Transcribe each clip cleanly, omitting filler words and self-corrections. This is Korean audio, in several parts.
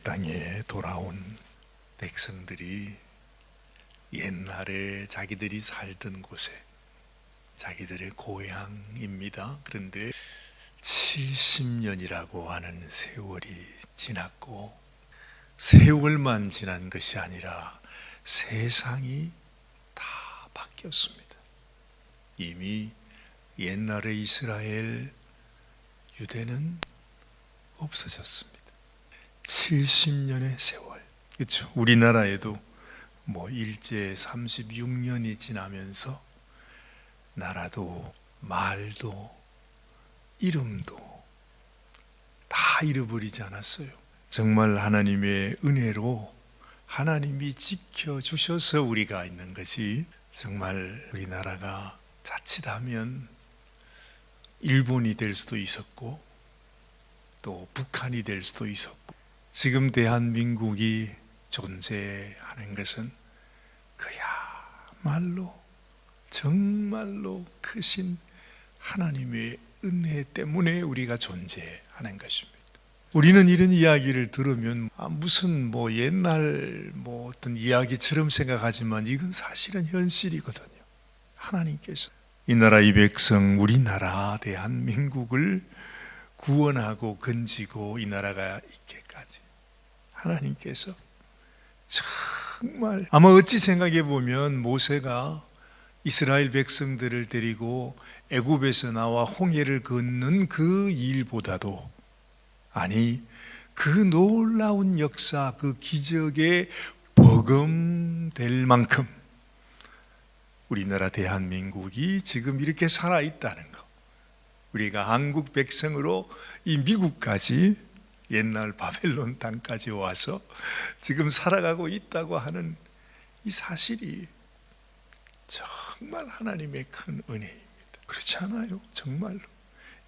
땅에 돌아온 백성들이 옛날에 자기들이 살던 곳에, 자기들의 고향입니다. 그런데 70년이라고 하는 세월이 지났고, 세월만 지난 것이 아니라 세상이 다 바뀌었습니다. 이미 옛날의 이스라엘, 유대는 없어졌습니다. 70년의 세월. 그렇죠. 우리나라에도 일제 36년이 지나면서 나라도 말도 이름도 다 잃어버리지 않았어요. 정말 하나님의 은혜로 하나님이 지켜주셔서 우리가 있는 것이, 정말 우리나라가 자칫하면 일본이 될 수도 있었고 또 북한이 될 수도 있었고, 지금 대한민국이 존재하는 것은 그야말로 정말로 크신 하나님의 은혜 때문에 우리가 존재하는 것입니다. 우리는 이런 이야기를 들으면 무슨 옛날 어떤 이야기처럼 생각하지만 이건 사실은 현실이거든요. 하나님께서 이 나라 이 백성, 우리나라 대한민국을 구원하고 건지고 이 나라가 있게까지 하나님께서 정말, 아마 어찌 생각해 보면 모세가 이스라엘 백성들을 데리고 애굽에서 나와 홍해를 걷는 그 일보다도, 아니 그 놀라운 역사, 그 기적에 버금될 만큼 우리나라 대한민국이 지금 이렇게 살아있다는 것, 우리가 한국 백성으로 이 미국까지, 옛날 바벨론 땅까지 와서 지금 살아가고 있다고 하는 이 사실이 정말 하나님의 큰 은혜입니다. 그렇지 않아요? 정말로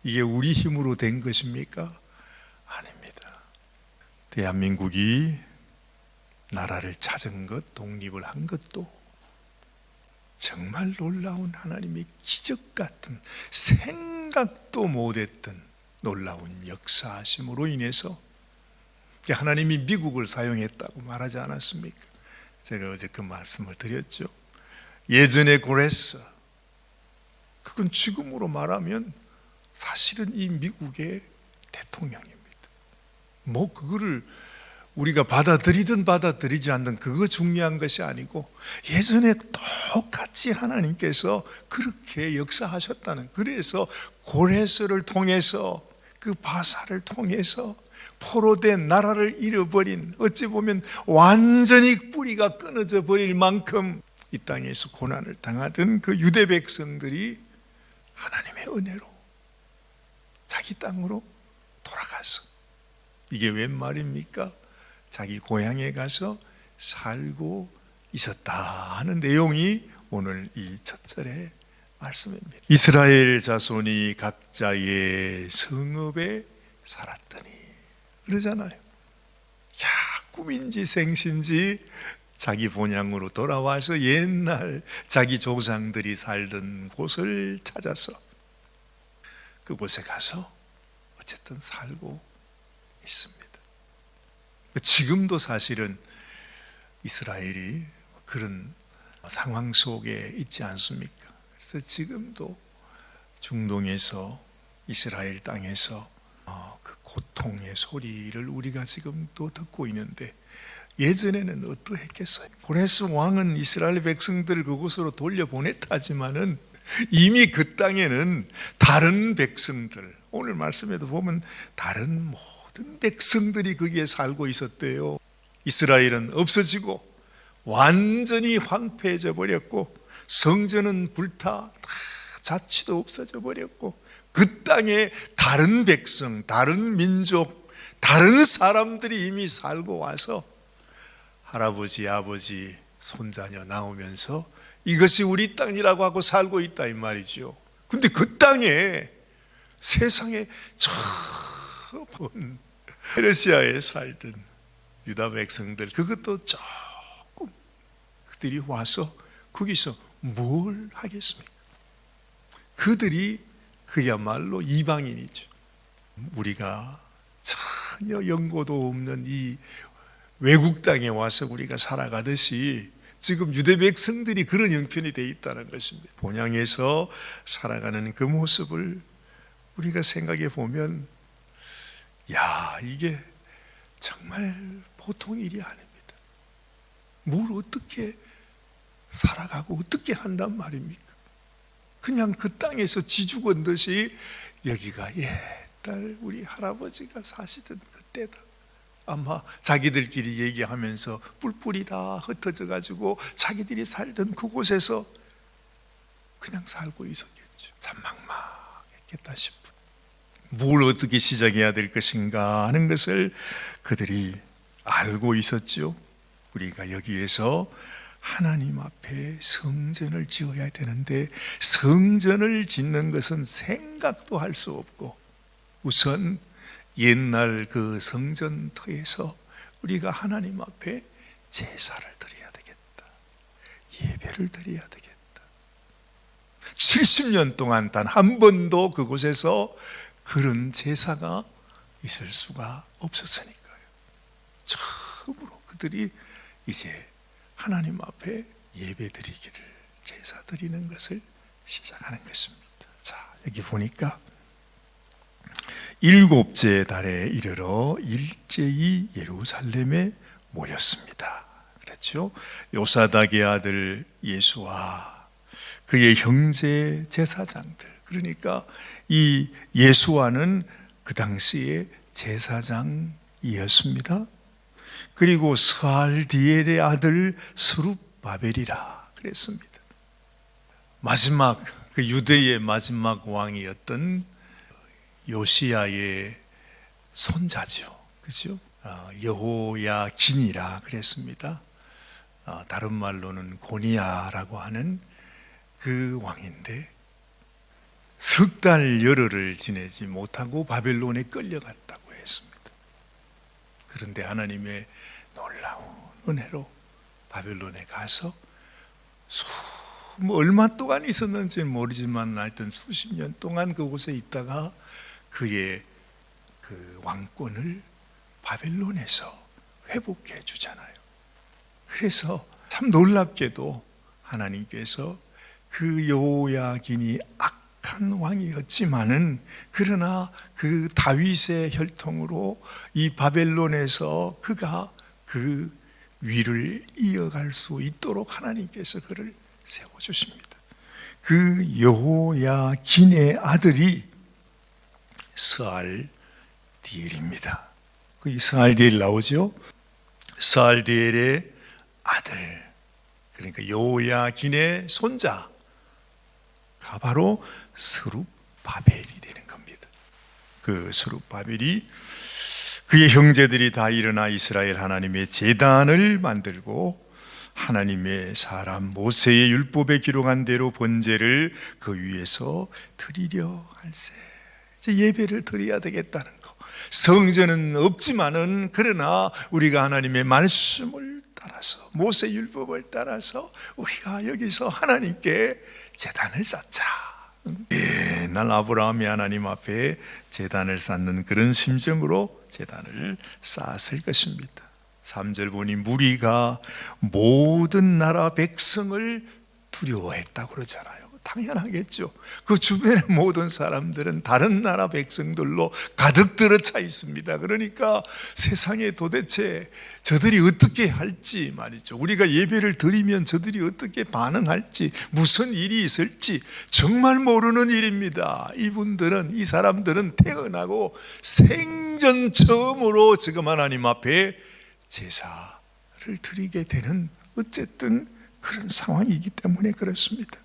이게 우리 힘으로 된 것입니까? 아닙니다. 대한민국이 나라를 찾은 것, 독립을 한 것도 정말 놀라운 하나님의 기적 같은, 생각도 못했던 놀라운 역사하심으로 인해서 하나님이 미국을 사용했다고 말하지 않았습니까? 제가 어제 그 말씀을 드렸죠. 예전의 고레스, 그건 지금으로 말하면 사실은 이 미국의 대통령입니다. 그거를 우리가 받아들이든 받아들이지 않든 그거 중요한 것이 아니고, 예전에 똑같이 하나님께서 그렇게 역사하셨다는, 그래서 고레스를 통해서, 그 바사를 통해서 포로된, 나라를 잃어버린, 어찌 보면 완전히 뿌리가 끊어져 버릴 만큼 이 땅에서 고난을 당하던 그 유대 백성들이 하나님의 은혜로 자기 땅으로 돌아가서, 이게 웬 말입니까? 자기 고향에 가서 살고 있었다 하는 내용이 오늘 이 첫 절의 말씀입니다. 이스라엘 자손이 각자의 성읍에 살았더니, 그러잖아요. 꿈인지 생신지 자기 본향으로 돌아와서 옛날 자기 조상들이 살던 곳을 찾아서 그곳에 가서 어쨌든 살고 있습니다. 지금도 사실은 이스라엘이 그런 상황 속에 있지 않습니까? 그래서 지금도 중동에서, 이스라엘 땅에서 그 고통의 소리를 우리가 지금도 듣고 있는데, 예전에는 어떠했겠어요? 고레스 왕은 이스라엘 백성들을 그곳으로 돌려보냈다지만은 이미 그 땅에는 다른 백성들, 오늘 말씀에도 보면 다른 모든 백성들이 거기에 살고 있었대요. 이스라엘은 없어지고 완전히 황폐해져 버렸고, 성전은 불타 다 자취도 없어져 버렸고, 그 땅에 다른 백성, 다른 민족, 다른 사람들이 이미 살고 와서 할아버지, 아버지, 손자녀 나오면서 이것이 우리 땅이라고 하고 살고 있다 이 말이죠. 근데 그 땅에, 세상에 좁은 페르시아에 살던 유다 백성들, 그것도 조금, 그들이 와서 거기서 뭘 하겠습니까? 그들이 그야말로 이방인이죠. 우리가 참 전혀 연고도 없는 이 외국 땅에 와서 우리가 살아가듯이 지금 유대 백성들이 그런 형편이 되어 있다는 것입니다. 본향에서 살아가는 그 모습을 우리가 생각해 보면, 야, 이게 정말 보통 일이 아닙니다. 뭘 어떻게 살아가고 어떻게 한단 말입니까? 그냥 그 땅에서 지죽언듯이 여기가 옛날 우리 할아버지가 사시던 그때다. 아마 자기들끼리 얘기하면서 뿔뿔이 다 흩어져 가지고 자기들이 살던 그곳에서 그냥 살고 있었겠죠. 참 막막했겠다 싶은, 뭘 어떻게 시작해야 될 것인가 하는 것을 그들이 알고 있었죠. 우리가 여기에서 하나님 앞에 성전을 지어야 되는데, 성전을 짓는 것은 생각도 할 수 없고, 우선 옛날 그 성전터에서 우리가 하나님 앞에 제사를 드려야 되겠다, 예배를 드려야 되겠다. 70년 동안 단 한 번도 그곳에서 그런 제사가 있을 수가 없었으니까요. 처음으로 그들이 이제 하나님 앞에 예배 드리기를, 제사 드리는 것을 시작하는 것입니다. 자, 여기 보니까 7째 달에 이르러 일제히 예루살렘에 모였습니다. 그렇죠? 요사닥의 아들 예수와 그의 형제 제사장들, 그러니까 이 예수와는 그 당시에 제사장이었습니다. 그리고 스알디엘의 아들 스룹바벨이라 그랬습니다. 마지막 그 유대의 마지막 왕이었던 요시야의 손자죠, 그죠? 여호야긴이라 그랬습니다. 다른 말로는 고니야라고 하는 그 왕인데, 석 달 열흘을 지내지 못하고 바벨론에 끌려갔다고 했습니다. 그런데 하나님의 놀라운 은혜로 바벨론에 가서 얼마 동안 있었는지는 모르지만 하여튼 수십 년 동안 그곳에 있다가 그의 그 왕권을 바벨론에서 회복해 주잖아요. 그래서 참 놀랍게도 하나님께서 그 여호야긴이 악한 왕이었지만은, 그러나 그 다윗의 혈통으로 이 바벨론에서 그가 그 위를 이어갈 수 있도록 하나님께서 그를 세워주십니다. 그 여호야긴의 아들이 스알디엘입니다. 그 스알디엘 나오죠? 스알디엘의 아들, 그러니까 여호야긴의 손자가 바로 스룹바벨이 되는 겁니다. 그 스룹바벨이 그의 형제들이 다 일어나 이스라엘 하나님의 제단을 만들고 하나님의 사람 모세의 율법에 기록한 대로 번제를 그 위에서 드리려 할세. 이제 예배를 드려야 되겠다는 거. 성전은 없지만은 그러나 우리가 하나님의 말씀을 따라서, 모세 율법을 따라서 우리가 여기서 하나님께 제단을 쌓자. 옛날 아브라함이 하나님 앞에 제단을 쌓는 그런 심정으로 제단을 쌓았을 것입니다. 3절 보니 무리가 모든 나라 백성을 두려워했다고 그러잖아요. 당연하겠죠. 그 주변의 모든 사람들은 다른 나라 백성들로 가득 들어차 있습니다. 그러니까 세상에 도대체 저들이 어떻게 할지 말이죠. 우리가 예배를 드리면 저들이 어떻게 반응할지, 무슨 일이 있을지 정말 모르는 일입니다. 이분들은, 이 사람들은 태어나고 생전 처음으로 지금 하나님 앞에 제사를 드리게 되는 어쨌든 그런 상황이기 때문에 그렇습니다.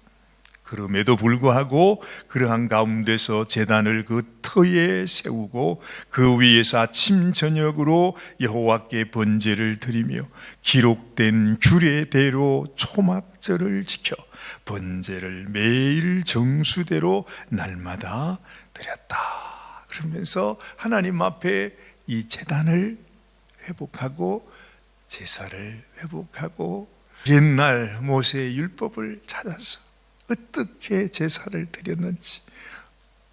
그럼에도 불구하고 그러한 가운데서 제단을 그 터에 세우고 그 위에서 아침 저녁으로 여호와께 번제를 드리며 기록된 규례대로 초막절을 지켜 번제를 매일 정수대로 날마다 드렸다. 그러면서 하나님 앞에 이 제단을 회복하고 제사를 회복하고 옛날 모세의 율법을 찾아서 어떻게 제사를 드렸는지,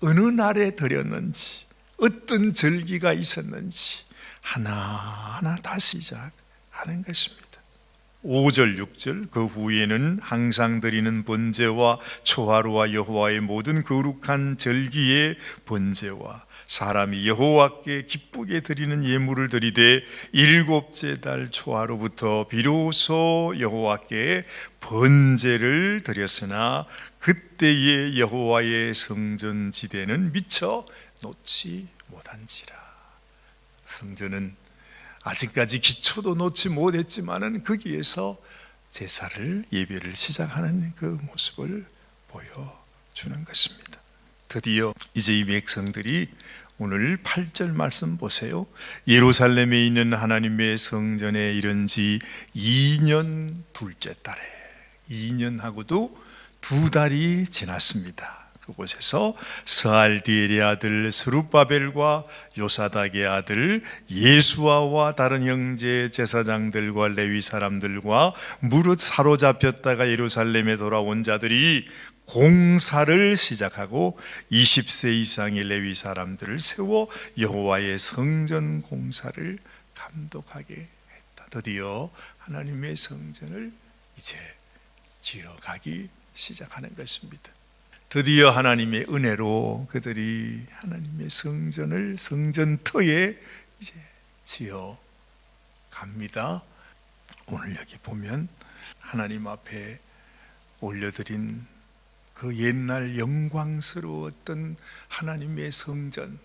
어느 날에 드렸는지, 어떤 절기가 있었는지, 하나하나 다시 시작하는 것입니다. 5절 6절 그 후에는 항상 드리는 번제와 초하루와 여호와의 모든 거룩한 절기의 번제와 사람이 여호와께 기쁘게 드리는 예물을 드리되 일곱째 달 초하루부터 비로소 여호와께 번제를 드렸으나 그때의 여호와의 성전 지대는 미처 놓지 못한지라. 성전은 아직까지 기초도 놓지 못했지만은 거기에서 제사를 예배를 시작하는 그 모습을 보여주는 것입니다. 드디어 이제 이 백성들이 오늘 8절 말씀 보세요. 예루살렘에 있는 하나님의 성전에 이른 지 2년 둘째 달에 2년하고도 2달이 지났습니다. 그곳에서 스알디엘의 아들 스룹바벨과 요사닥의 아들 예수아와 다른 형제 제사장들과 레위 사람들과 무릇 사로잡혔다가 예루살렘에 돌아온 자들이 공사를 시작하고 20세 이상의 레위 사람들을 세워 여호와의 성전 공사를 감독하게 했다. 드디어 하나님의 성전을 이제 지어가기 시작하는 것입니다. 드디어 하나님의 은혜로 그들이 하나님의 성전을 성전터에 이제 지어 갑니다. 오늘 여기 보면 하나님 앞에 올려드린 그 옛날 영광스러웠던 하나님의 성전,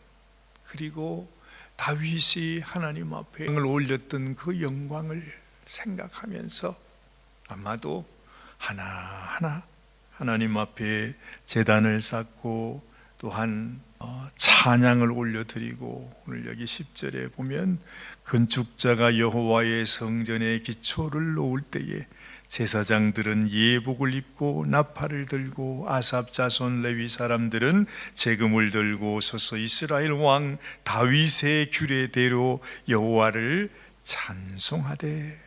그리고 다윗이 하나님 앞에 올렸던 그 영광을 생각하면서 아마도 하나하나 하나님 앞에 제단을 쌓고 또한 찬양을 올려드리고, 오늘 여기 10절에 보면 건축자가 여호와의 성전에 기초를 놓을 때에 제사장들은 예복을 입고 나팔을 들고 아삽 자손 레위 사람들은 제금을 들고 서서 이스라엘 왕 다윗의 규례대로 여호와를 찬송하되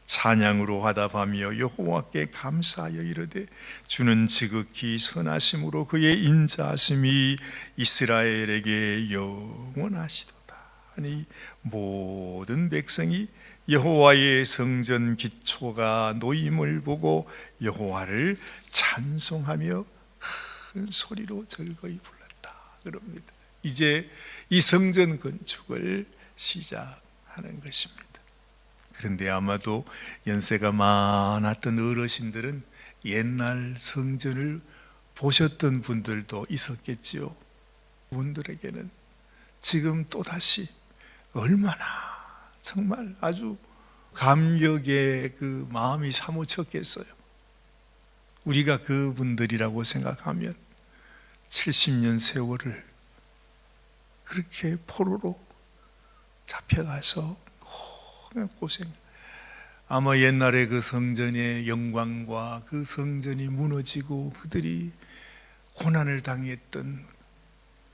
찬양으로 화답하며 여호와께 감사하여 이르되 주는 지극히 선하심으로 그의 인자하심이 이스라엘에게 영원하시도다. 아니 모든 백성이 여호와의 성전 기초가 놓임을 보고 여호와를 찬송하며 큰 소리로 즐거이 불렀다 그럽니다. 이제 이 성전 건축을 시작하는 것입니다. 그런데 아마도 연세가 많았던 어르신들은 옛날 성전을 보셨던 분들도 있었겠지요. 그분들에게는 지금 또다시 얼마나 정말 아주 감격의 그 마음이 사무쳤겠어요. 우리가 그분들이라고 생각하면 70년 세월을 그렇게 포로로 잡혀가서 고생, 아마 옛날에 그 성전의 영광과 그 성전이 무너지고 그들이 고난을 당했던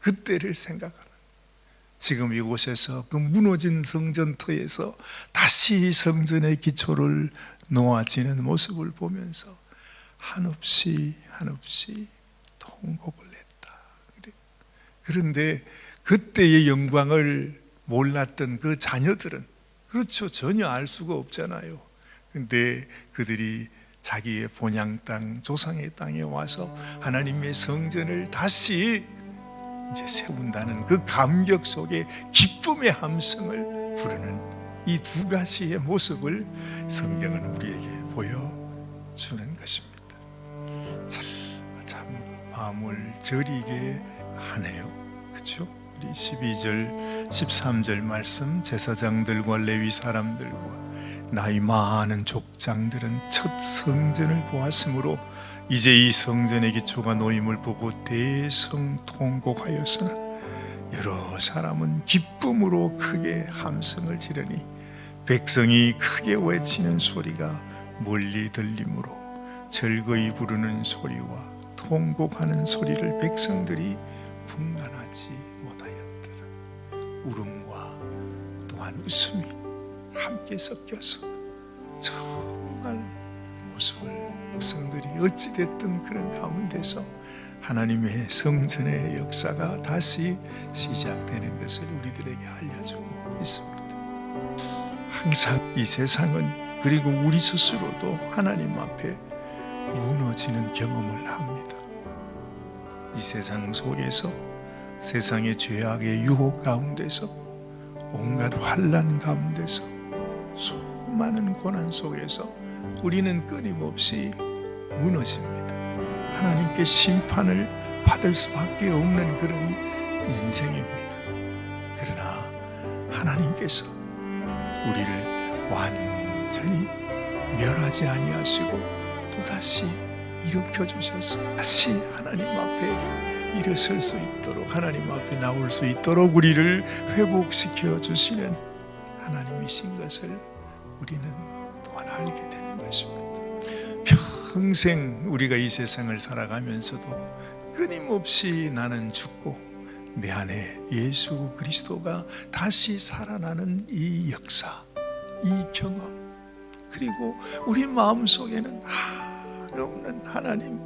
그때를 생각하는, 지금 이곳에서 그 무너진 성전터에서 다시 성전의 기초를 놓아지는 모습을 보면서 한없이 통곡을 했다. 그런데 그때의 영광을 몰랐던 그 자녀들은 그렇죠, 전혀 알 수가 없잖아요. 근데 그들이 자기의 본향 땅, 조상의 땅에 와서 하나님의 성전을 다시 이제 세운다는 그 감격 속에 기쁨의 함성을 부르는 이 두 가지의 모습을 성경은 우리에게 보여주는 것입니다. 참 마음을 저리게 하네요. 그렇죠? 우리 12절, 13절 말씀, 제사장들과 레위 사람들과 나이 많은 족장들은 첫 성전을 보았으므로 이제 이 성전의 기초가 놓임을 보고 대성통곡하였으나 여러 사람은 기쁨으로 크게 함성을 지르니 백성이 크게 외치는 소리가 멀리 들리므로 즐거이 부르는 소리와 통곡하는 소리를 백성들이 분간하지 못하였더라. 울음과 또한 웃음이 함께 섞여서 정말 모습을 백성들이 어찌됐든 그런 가운데서 하나님의 성전의 역사가 다시 시작되는 것을 우리들에게 알려주고 있습니다. 항상 이 세상은, 그리고 우리 스스로도 하나님 앞에 무너지는 경험을 합니다. 이 세상 속에서, 세상의 죄악의 유혹 가운데서, 온갖 환난 가운데서, 수많은 고난 속에서 우리는 끊임없이 무너집니다. 하나님께 심판을 받을 수밖에 없는 그런 인생입니다. 그러나 하나님께서 우리를 완전히 멸하지 아니하시고 또다시 일으켜 주셔서 다시 하나님 앞에 일어설 수 있도록, 하나님 앞에 나올 수 있도록 우리를 회복시켜 주시는 하나님이신 것을 우리는 또한 알게 되는 것입니다. 평생 우리가 이 세상을 살아가면서도 끊임없이 나는 죽고 내 안에 예수 그리스도가 다시 살아나는 이 역사, 이 경험, 그리고 우리 마음속에는 한없는 하나님,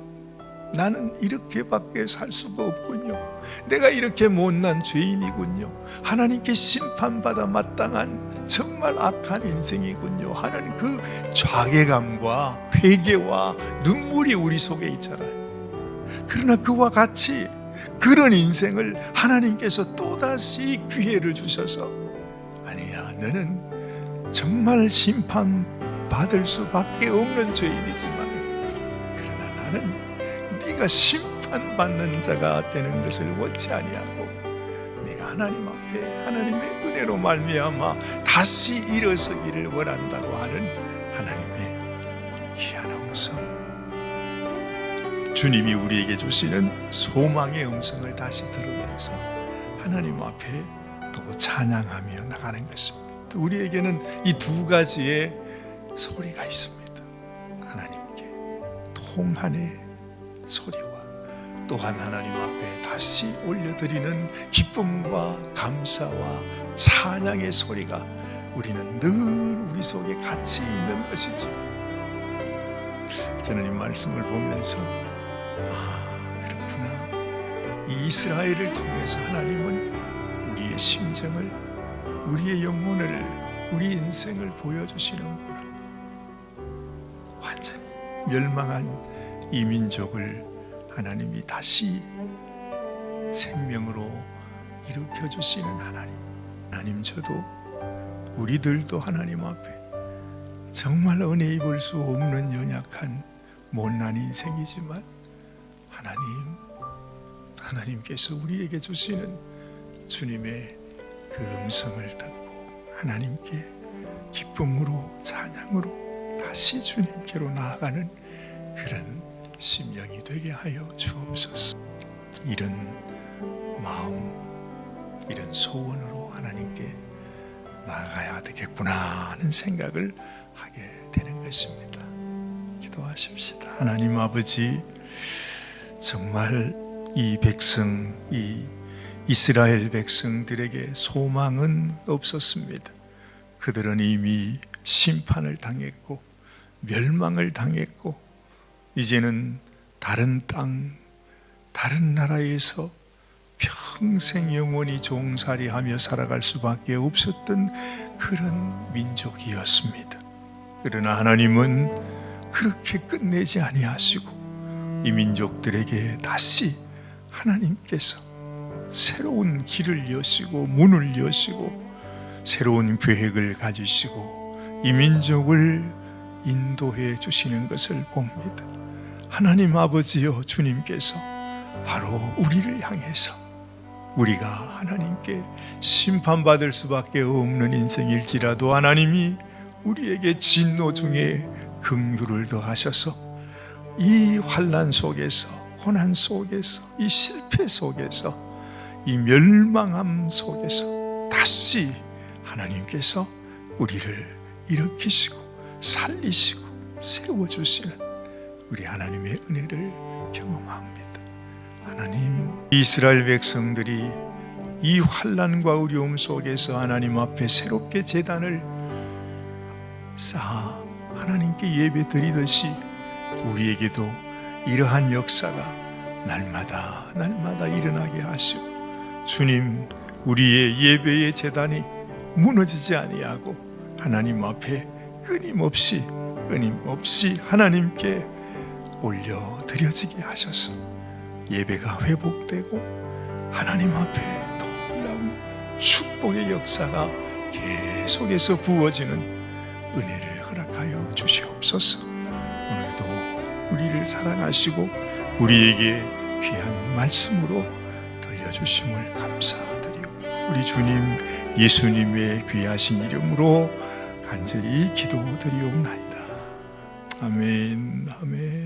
나는 이렇게밖에 살 수가 없군요. 내가 이렇게 못난 죄인이군요. 하나님께 심판받아 마땅한 정말 악한 인생이군요 하는 그 자괴감과 회개와 눈물이 우리 속에 있잖아요. 그러나 그와 같이 그런 인생을 하나님께서 또다시 기회를 주셔서, 아니야, 너는 정말 심판받을 수밖에 없는 죄인이지만 그러나 나는 네가 심판받는 자가 되는 것을 원치 아니하고 네가 하나님 앞에 하나님의 은혜로 말미암아 다시 일어서기를 원한다고 하는 하나님의 귀한 음성, 주님이 우리에게 주시는 소망의 음성을 다시 들으면서 하나님 앞에 또 찬양하며 나가는 것입니다. 또 우리에게는 이 두 가지의 소리가 있습니다. 하나님께 통한의 소리와 또한 하나님 앞에 다시 올려드리는 기쁨과 감사와 찬양의 소리가 우리는 늘 우리 속에 같이 있는 것이죠. 저는 이 말씀을 보면서 그렇구나, 이 이스라엘을 통해서 하나님은 우리의 심정을, 우리의 영혼을, 우리 인생을 보여주시는구나. 완전히 멸망한 이 민족을 하나님이 다시 생명으로 일으켜주시는 하나님. 하나님, 저도 우리들도 하나님 앞에 정말 은혜 입을 수 없는 연약한 못난 인생이지만 하나님께서 우리에게 주시는 주님의 그 음성을 듣고 하나님께 기쁨으로 찬양으로 다시 주님께로 나아가는 그런 심령이 되게 하여 주옵소서. 이런 마음, 이런 소원으로 하나님께 나아가야 되겠구나 하는 생각을 하게 되는 것입니다. 기도하십시다. 하나님 아버지, 정말 이 백성, 이 이스라엘 백성들에게 소망은 없었습니다. 그들은 이미 심판을 당했고 멸망을 당했고 이제는 다른 땅, 다른 나라에서 평생 영원히 종살이하며 살아갈 수밖에 없었던 그런 민족이었습니다. 그러나 하나님은 그렇게 끝내지 아니하시고 이 민족들에게 다시 하나님께서 새로운 길을 여시고 문을 여시고 새로운 계획을 가지시고 이 민족을 인도해 주시는 것을 봅니다. 하나님 아버지여, 주님께서 바로 우리를 향해서 우리가 하나님께 심판받을 수밖에 없는 인생일지라도 하나님이 우리에게 진노 중에 긍휼을 더하셔서 이 환난 속에서, 고난 속에서, 이 실패 속에서, 이 멸망함 속에서 다시 하나님께서 우리를 일으키시고 살리시고 세워주시는 우리 하나님의 은혜를 경험합니다. 하나님, 이스라엘 백성들이 이 환난과 어려움 속에서 하나님 앞에 새롭게 제단을 쌓아 하나님께 예배 드리듯이 우리에게도 이러한 역사가 날마다 일어나게 하시고, 주님, 우리의 예배의 제단이 무너지지 아니하고 하나님 앞에 끊임없이 하나님께 올려드려지게 하셔서 예배가 회복되고 하나님 앞에 놀라운 축복의 역사가 계속해서 부어지는 은혜를 허락하여 주시옵소서. 오늘도 우리를 사랑하시고 우리에게 귀한 말씀으로 들려주심을 감사드리고 우리 주님 예수님의 귀하신 이름으로 간절히 기도드리옵나이다. 아멘. 아멘.